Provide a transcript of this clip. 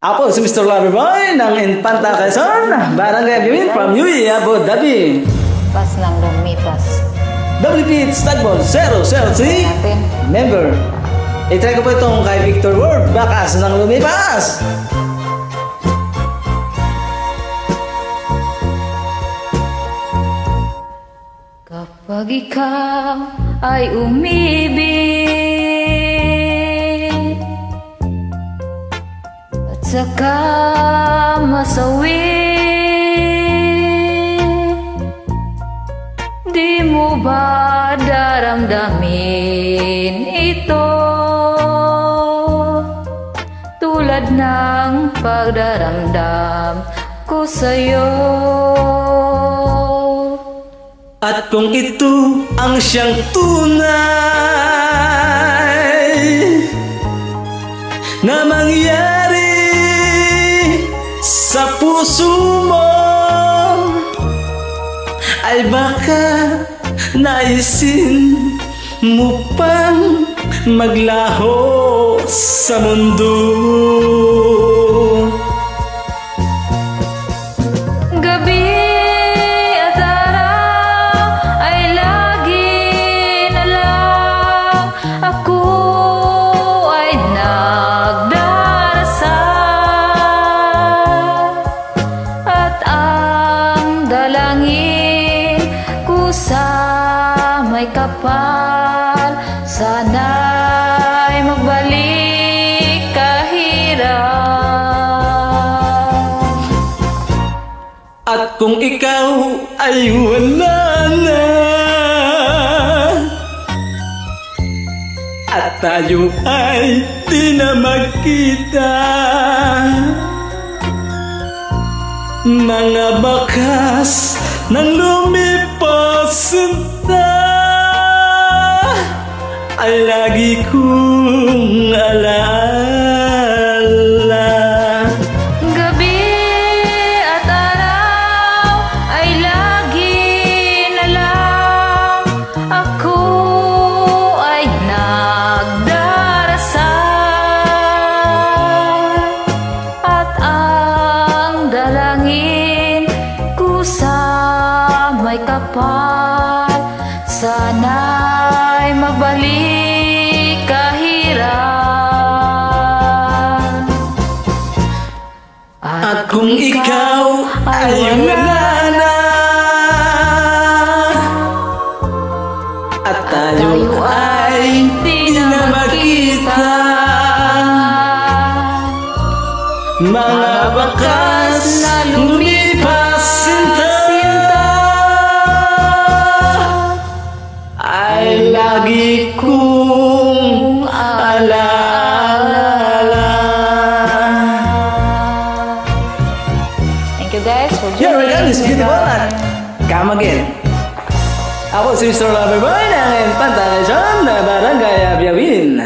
Ako si Mr. Loverboy ng Infanta Quezon, Barangay Biwin from UE, Abu Dhabi. Pas ng lumipas. WP Stagbon 003 member. I-try ko po itong kay Victor Ward, bakas ng lumipas. Kapag ikaw ay umibig at saka masawi, di mo ba daramdamin ito tulad ng pagdaramdam ko sa'yo? At kung ito ang siyang tunay na mangyari sa puso mo, ay baka naisin mo pang maglaho sa mundo. Sa may kapal, sana'y magbalik kahirap. At kung ikaw ay wala na, at tayo ay di na magkita, mga bakas ng lumipas sinta ay lagi kong alaala. Gabi at araw ay lagi na lang ako ay nagdarasal, at ang dalangin ko sa may kapal, sana'y magbalik kahirap. At kung ikaw ay wala na, at tayo ay di na magkita, mga bakas na lumipas sinta ay lagi kong alaala. Thank you guys for joining. Your regal is beautiful at come again. Ako si Mr. Loverboy ng Infanta Quezon, Barangay Biawin.